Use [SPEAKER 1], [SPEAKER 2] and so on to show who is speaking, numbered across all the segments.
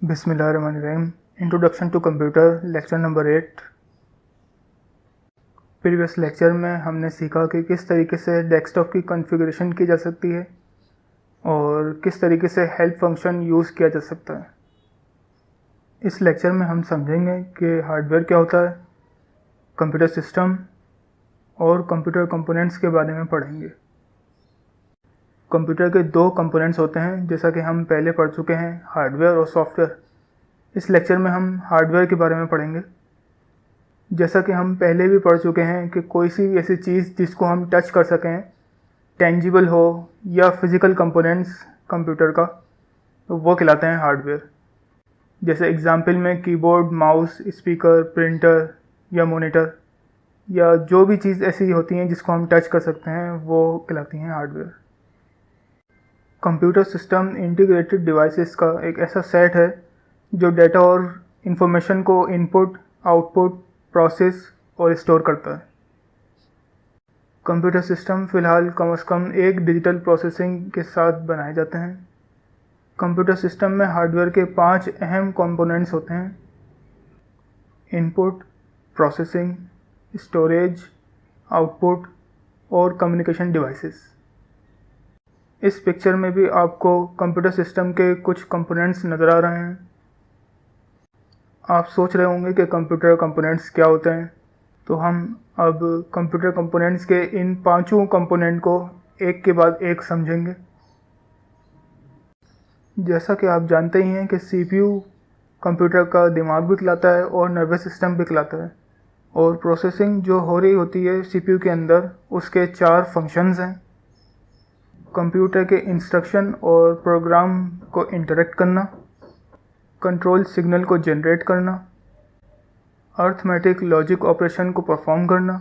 [SPEAKER 1] बिस्मिल्लाहिर्रहमानिर्रहीम। Introduction to computer, lecture number 8। Previous lecture में हमने सीखा कि किस तरीके से डेस्कटॉप की कॉन्फ़िगरेशन की जा सकती है और किस तरीके से हेल्प फंक्शन यूज़ किया जा सकता है। इस लेक्चर में हम समझेंगे कि हार्डवेयर क्या होता है, कंप्यूटर सिस्टम और कंप्यूटर कंपोनेंट्स के बारे में पढ़ेंगे। कंप्यूटर के दो कंपोनेंट्स होते हैं, जैसा कि हम पहले पढ़ चुके हैं, हार्डवेयर और सॉफ्टवेयर। इस लेक्चर में हम हार्डवेयर के बारे में पढ़ेंगे। जैसा कि हम पहले भी पढ़ चुके हैं कि कोई सी भी ऐसी चीज़ जिसको हम टच कर सकें, टेंजिबल हो या फिज़िकल कंपोनेंट्स कंप्यूटर का, तो वो कहलाते हैं हार्डवेयर। जैसे एग्जाम्पल में कीबोर्ड, माउस, स्पीकर, प्रिंटर या मॉनिटर या जो भी चीज़ ऐसी होती हैं जिसको हम टच कर सकते हैं, वो कहलाती हैं hardware. Computer system integrated devices का एक ऐसा सेट है जो डेटा और इंफॉर्मेशन को इनपुट, आउटपुट, प्रोसेस और स्टोर करता है। कंप्यूटर सिस्टम फ़िलहाल कम से कम एक डिजिटल प्रोसेसिंग के साथ बनाए जाते हैं। कंप्यूटर सिस्टम में हार्डवेयर के 5 अहम कंपोनेंट्स होते हैं: इनपुट, प्रोसेसिंग, स्टोरेज, आउटपुट और कम्युनिकेशन डिवाइसेस। इस पिक्चर में भी आपको कंप्यूटर सिस्टम के कुछ कंपोनेंट्स नज़र आ रहे हैं। आप सोच रहे होंगे कि कंप्यूटर कंपोनेंट्स क्या होते हैं, तो हम अब कंप्यूटर कंपोनेंट्स के इन 5 कंपोनेंट को एक के बाद एक समझेंगे। जैसा कि आप जानते ही हैं कि सीपीयू कंप्यूटर का दिमाग भी कहलाता है और नर्वस सिस्टम भी कहलाता है, और प्रोसेसिंग जो हो रही होती है सीपीयू के अंदर, उसके 4 फंक्शंस हैं: कंप्यूटर के इंस्ट्रक्शन और प्रोग्राम को इंटरेक्ट करना, कंट्रोल सिग्नल को जनरेट करना, अर्थमेटिक लॉजिक ऑपरेशन को परफॉर्म करना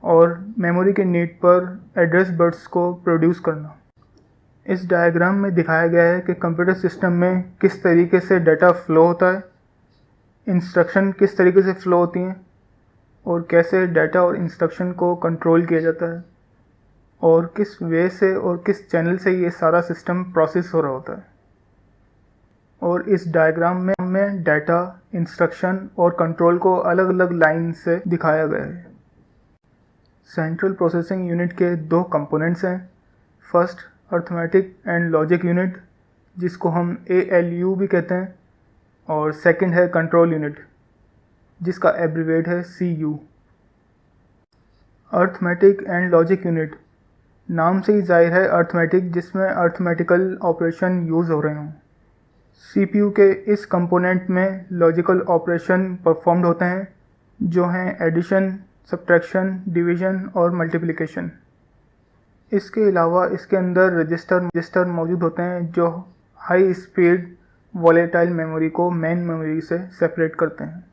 [SPEAKER 1] और मेमोरी के नीड पर एड्रेस बस को प्रोड्यूस करना। इस डायग्राम में दिखाया गया है कि कंप्यूटर सिस्टम में किस तरीके से डाटा फ्लो होता है, इंस्ट्रक्शन किस तरीके से फ्लो होती हैं और कैसे डाटा और इंस्ट्रक्शन को कंट्रोल किया जाता है और किस वे से और किस चैनल से ये सारा सिस्टम प्रोसेस हो रहा होता है। और इस डायग्राम में डाटा, इंस्ट्रक्शन और कंट्रोल को अलग अलग लाइन से दिखाया गया है। सेंट्रल प्रोसेसिंग यूनिट के 2 कंपोनेंट्स हैं। First, arithmetic and logic unit, जिसको हम ALU भी कहते हैं, और सेकंड है कंट्रोल यूनिट, जिसका एब्रीवेट है CU। Arithmetic and logic unit नाम से ही जाहिर है अर्थमेटिक, जिसमें अर्थमेटिकल ऑपरेशन यूज़ हो रहे हों। सीपीयू के इस कंपोनेंट में लॉजिकल ऑपरेशन परफॉर्म्ड होते हैं, जो हैं एडिशन, सब्ट्रैक्शन, डिवीज़न और मल्टीप्लिकेशन। इसके अलावा इसके अंदर रजिस्टर मौजूद होते हैं जो हाई स्पीड वॉलेटाइल मेमोरी को मेन मेमोरी से सेपरेट करते हैं।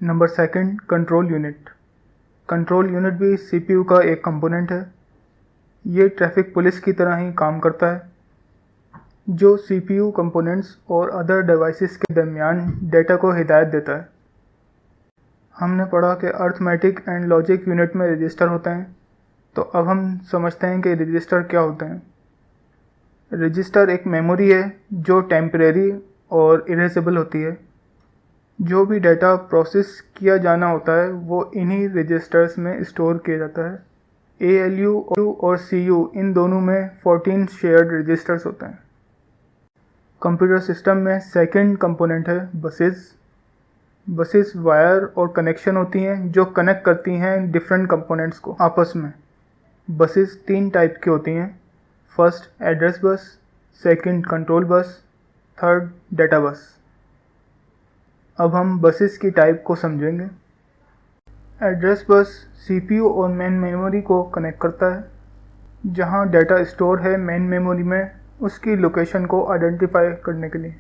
[SPEAKER 1] Number 2, control unit. Control unit भी सीपीयू का एक कंपोनेंट है। ये ट्रैफिक पुलिस की तरह ही काम करता है, जो सीपीयू कंपोनेंट्स और अदर डिवाइसेस के दरमियान डेटा को हिदायत देता है। हमने पढ़ा कि अर्थमेटिक एंड लॉजिक यूनिट में रजिस्टर होते हैं, तो अब हम समझते हैं कि रजिस्टर क्या होते हैं। रजिस्टर एक मेमोरी है जो टेम्परेरी और इरेजेबल होती है। जो भी डाटा प्रोसेस किया जाना होता है वो इन्हीं रजिस्टर्स में स्टोर किया जाता है। ALU और CU इन दोनों में 14 शेयर्ड रजिस्टर्स होते हैं। कंप्यूटर सिस्टम में सेकंड कंपोनेंट है बसेस। बसेस वायर और कनेक्शन होती हैं जो कनेक्ट करती हैं डिफरेंट कंपोनेंट्स को आपस में। बसेस 3 टाइप की होती हैं: first address bus, second control bus, third data bus. अब हम बसेस की टाइप को समझेंगे। एड्रेस बस सीपीयू और मेन मेमोरी को कनेक्ट करता है। जहां डाटा स्टोर है मेन मेमोरी में, उसकी लोकेशन को आइडेंटिफाई करने के लिए।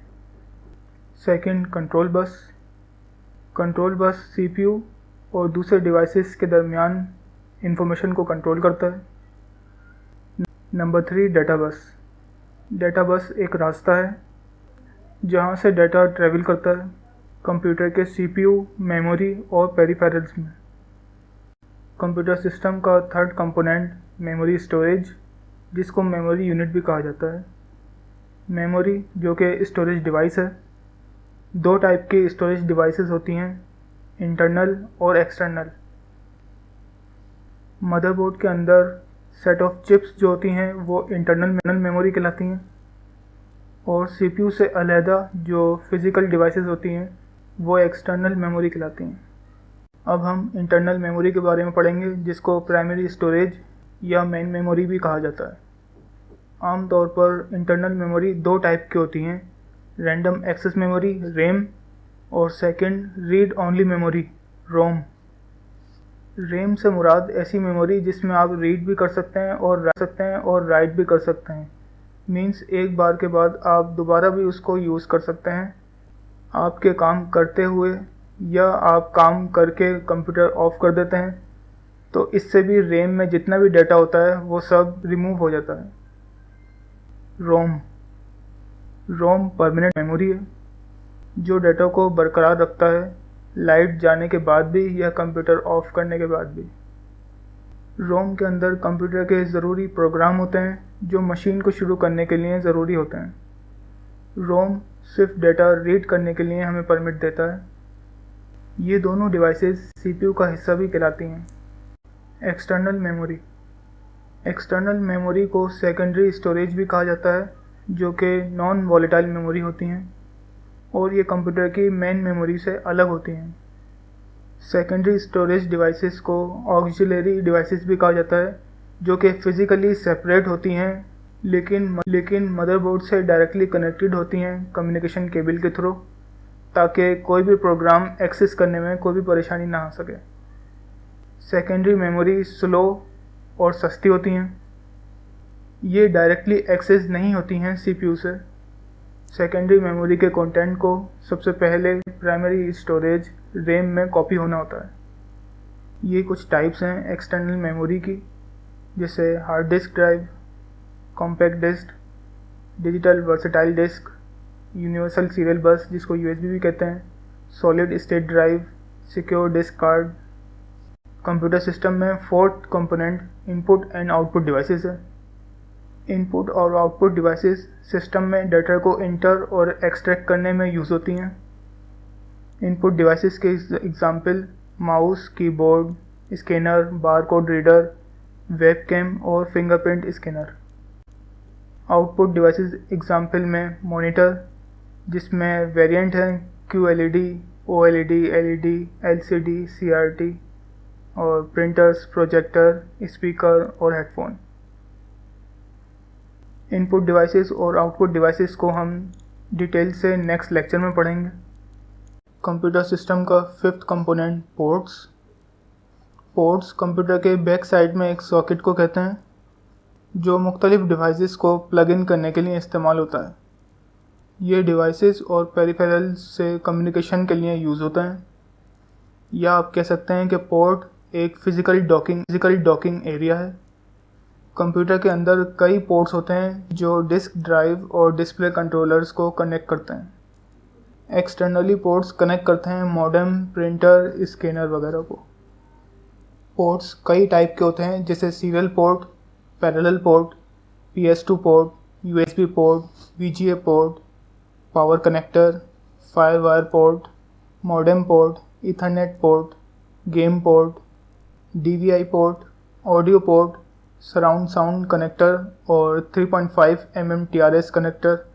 [SPEAKER 1] Second control bus. Control bus CPU और दूसरे डिवाइसेस के दरमियान इंफॉर्मेशन को कंट्रोल करता है। नंबर 3, डाटा बस। डाटा बस एक रास्ता है जहां से डाटा ट्रैवल करता है कंप्यूटर के सीपीयू, मेमोरी और पेरिफेरल्स में। कंप्यूटर सिस्टम का थर्ड कंपोनेंट मेमोरी स्टोरेज, जिसको मेमोरी यूनिट भी कहा जाता है। मेमोरी जो कि स्टोरेज डिवाइस है। दो टाइप की स्टोरेज डिवाइसेस होती हैं, इंटरनल और एक्सटर्नल। मदरबोर्ड के अंदर सेट ऑफ चिप्स जो होती हैं वो इंटरनल मेमोरी कहलाती हैं, और सीपीयू से अलहदा जो फिज़िकल डिवाइसेस होती हैं वो एक्सटर्नल मेमोरी कहलाती हैं। अब हम इंटरनल मेमोरी के बारे में पढ़ेंगे, जिसको प्राइमरी स्टोरेज या मेन मेमोरी भी कहा जाता है। आमतौर पर इंटरनल मेमोरी दो टाइप की होती हैं, रैंडम एक्सेस मेमोरी रैम और सेकंड रीड ओनली मेमोरी रोम। रैम से मुराद ऐसी मेमोरी जिसमें आप रीड भी कर सकते हैं और राइट भी कर सकते हैं। मीन्स एक बार के बाद आप दोबारा भी उसको यूज़ कर सकते हैं, आपके काम करते हुए, या आप काम करके कंप्यूटर ऑफ कर देते हैं तो इससे भी रैम में जितना भी डाटा होता है वो सब रिमूव हो जाता है। रोम परमानेंट मेमोरी है जो डाटा को बरकरार रखता है, लाइट जाने के बाद भी या कंप्यूटर ऑफ करने के बाद भी। रोम के अंदर कंप्यूटर के ज़रूरी प्रोग्राम होते हैं जो मशीन को शुरू करने के लिए ज़रूरी होते हैं। रोम सिर्फ डाटा रीड करने के लिए हमें परमिट देता है। ये दोनों डिवाइसेस सीपीयू का हिस्सा भी कहलाती हैं। एक्सटर्नल मेमोरी को सेकेंडरी स्टोरेज भी कहा जाता है, जो कि नॉन वॉलेटाइल मेमोरी होती हैं और ये कंप्यूटर की मेन मेमोरी से अलग होती हैं। सेकेंडरी स्टोरेज डिवाइसेस को ऑक्सिलरी डिवाइसेस भी कहा जाता है, जो कि फ़िज़िकली सेपरेट होती हैं लेकिन मदरबोर्ड से डायरेक्टली कनेक्टेड होती हैं कम्युनिकेशन केबल के थ्रू, ताकि कोई भी प्रोग्राम एक्सेस करने में कोई भी परेशानी ना आ सके। सेकेंडरी मेमोरी स्लो और सस्ती होती हैं। ये डायरेक्टली एक्सेस नहीं होती हैं सीपीयू से। सेकेंडरी मेमोरी के कंटेंट को सबसे पहले प्राइमरी स्टोरेज रैम में कॉपी होना होता है। ये कुछ टाइप्स हैं एक्सटर्नल मेमोरी की, जैसे hard disk drive, compact disk, digital versatile disk, universal serial bus जिसको यूएसबी भी कहते हैं, solid state drive, secure disk card. Computer system में fourth component input and output devices है। इनपुट और आउटपुट डिवाइसेस सिस्टम में डाटा को enter और एक्सट्रैक्ट करने में यूज़ होती हैं। इनपुट डिवाइसेस के example mouse, keyboard, scanner, barcode reader, webcam और fingerprint scanner. Output devices example में मॉनिटर, जिसमें वेरिएंट हैं QLED, OLED, LED, LCD, CRT, और प्रिंटर्स, प्रोजेक्टर, स्पीकर और हेडफोन। इनपुट डिवाइसेस और आउटपुट डिवाइसेस को हम डिटेल से नेक्स्ट लेक्चर में पढ़ेंगे। कंप्यूटर सिस्टम का फिफ्थ कंपोनेंट पोर्ट्स कंप्यूटर के बैक साइड में एक सॉकेट को कहते हैं, जो मुख्तलिफ डिवाइसेस को प्लग इन करने के लिए इस्तेमाल होता है। ये डिवाइसेस और पेरिफेरल्स से कम्युनिकेशन के लिए यूज़ होता है, या आप कह सकते हैं कि पोर्ट एक फिज़िकल डॉकिंग एरिया है। कंप्यूटर के अंदर कई पोर्ट्स होते हैं जो डिस्क ड्राइव और डिस्प्ले कंट्रोलर्स को कनेक्ट करते हैं। एक्सटर्नली पोर्ट्स कनेक्ट करते हैं मॉडेम, प्रिंटर, स्कैनर वगैरह को। पोर्ट्स कई टाइप के होते हैं, जैसे serial port, parallel port, PS2 port, USB port, VGA port, power connector, FireWire port, modem port, Ethernet port, game port, DVI port, audio port, surround sound connector और 3.5 mm TRS connector,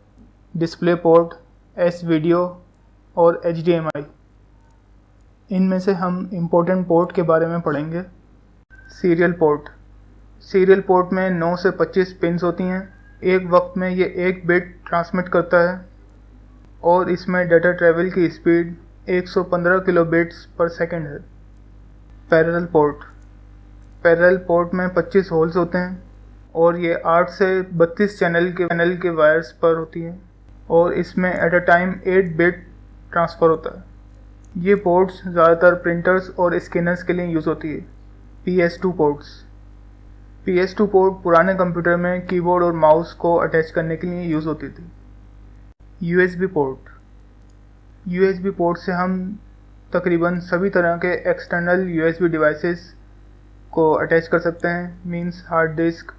[SPEAKER 1] display port, S video और HDMI। इनमें से हम important port के बारे में पढ़ेंगे। Serial port में 9 से 25 पिन्स होती हैं। एक वक्त में ये 1 बिट ट्रांसमिट करता है और इसमें डाटा ट्रैवल की स्पीड 115 किलोबिट्स पर सेकंड है। पैरेलल पोर्ट में 25 होल्स होते हैं और ये 8 से 32 चैनल के वायर्स पर होती है और इसमें at a time 8 bit transfer होता है। ये पोर्ट्स ज़्यादातर प्रिंटर्स और स्कैनर्स के लिए यूज़ होती है। PS2 पोर्ट पुराने कंप्यूटर में कीबोर्ड और माउस को अटैच करने के लिए यूज़ होती थी। USB पोर्ट से हम तकरीबन सभी तरह के एक्सटर्नल USB डिवाइसेस को अटैच कर सकते हैं, means hard disk,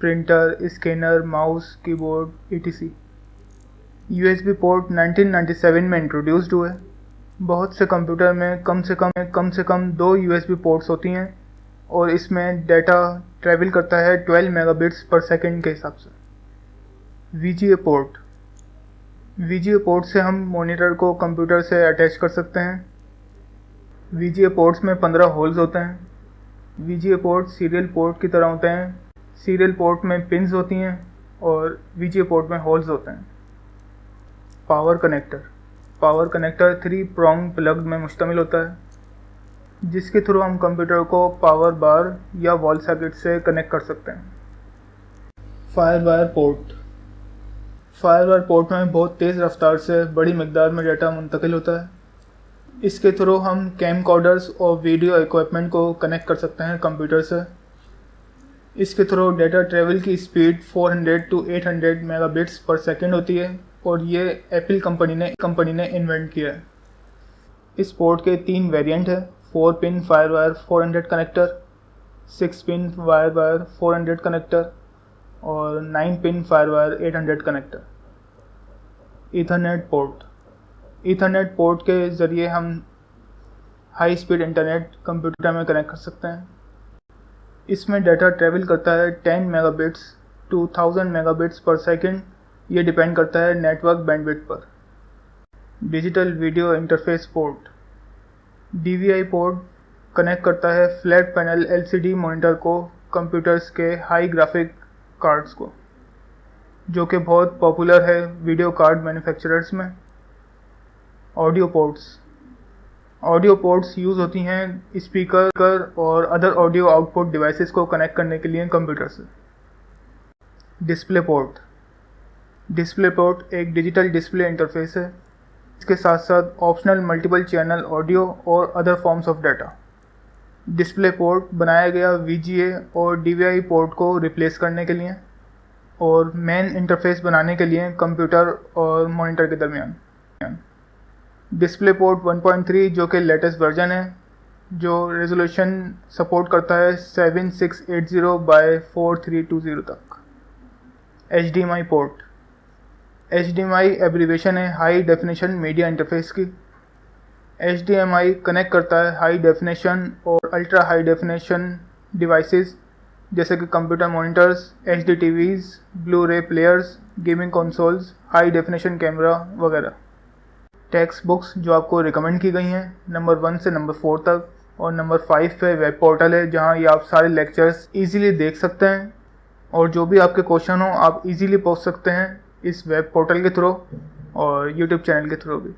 [SPEAKER 1] printer, scanner, mouse, keyboard, etc। USB port 1997 में इंट्रोड्यूस्ड हुए। बहुत से कंप्यूटर में कम से कम 2 USB पोर्ट्स होती हैं और इसमें डाटा ट्रैवल करता है 12 मेगाबिट्स पर सेकंड के हिसाब से। VGA पोर्ट, VGA पोर्ट से हम मॉनिटर को कंप्यूटर से अटैच कर सकते हैं। VGA पोर्ट्स में 15 होल्स होते हैं। VGA पोर्ट सीरियल पोर्ट की तरह होते हैं। सीरियल पोर्ट में पिन्स होती हैं और VGA पोर्ट में होल्स होते हैं। Power connector, power connector 3 prong plug में मुश्तमिल होता है जिसके थ्रू हम कंप्यूटर को पावर बार या वॉल सॉकेट से कनेक्ट कर सकते हैं। फायरवायर पोर्ट, फायरवायर पोर्ट में बहुत तेज़ रफ्तार से बड़ी मकदार में डाटा मुंतकिल होता है। इसके थ्रू हम कैमकॉर्डर्स और वीडियो इक्विपमेंट को कनेक्ट कर सकते हैं कंप्यूटर से। इसके थ्रू डाटा ट्रैवल की स्पीड 400 to 800 मेगाबिट्स पर सेकंड होती है और ये एप्पल कंपनी ने इन्वेंट किया है। इस पोर्ट के 3 वेरिएंट हैं, 4 pin FireWire 400 connector, 6 pin FireWire 400 connector और 9 pin FireWire 800 connector. Ethernet port, Ethernet port के ज़रिए हम हाई स्पीड इंटरनेट कंप्यूटर में कनेक्ट कर सकते हैं। इसमें डाटा ट्रैवल करता है 10 मेगाबिट्स to 1000 मेगाबिट्स पर सेकंड। ये डिपेंड करता है नेटवर्क बैंडविड्थ पर। Digital video interface port, DVI port connect करता है फ्लैट पैनल LCD मॉनिटर को कंप्यूटर्स के हाई ग्राफिक कार्ड्स को, जो कि बहुत पॉपुलर है वीडियो कार्ड मैन्युफैक्चरर्स में। Audio ports, audio ports use होती हैं स्पीकर और अदर ऑडियो आउटपुट डिवाइसेस को कनेक्ट करने के लिए कंप्यूटर से। डिस्प्ले पोर्ट, डिस्प्ले पोर्ट एक डिजिटल डिस्प्ले इंटरफेस है। इसके साथ साथ ऑप्शनल मल्टीपल चैनल ऑडियो और other forms of data. Display port बनाया गया VGA और DVI पोर्ट को रिप्लेस करने के लिए और मेन इंटरफेस बनाने के लिए कंप्यूटर और मॉनिटर के दरमियान। डिस्प्ले पोर्ट 1.3 जो कि लेटेस्ट वर्जन है, जो रेजोल्यूशन सपोर्ट करता है 7680 बाय 4320 तक। HDMI पोर्ट, HDMI एब्रीवेशन है हाई डेफिनेशन मीडिया इंटरफेस की। HDMI कनेक्ट करता है हाई डेफिनेशन और अल्ट्रा हाई डेफिनेशन डिवाइसेस जैसे कि computer monitors, HD TVs, Blu-ray players, gaming consoles, high definition camera वगैरह। टेक्स्ट बुक्स जो आपको रिकमेंड की गई हैं नंबर 1 से नंबर 4 तक, और नंबर 5 पे वेब पोर्टल है जहां ये आप सारे लेक्चर्स इजीली देख सकते हैं और जो भी आपके क्वेश्चन हो आप इजीली पूछ सकते हैं इस वेब पोर्टल के थ्रू और यूट्यूब चैनल के थ्रू भी।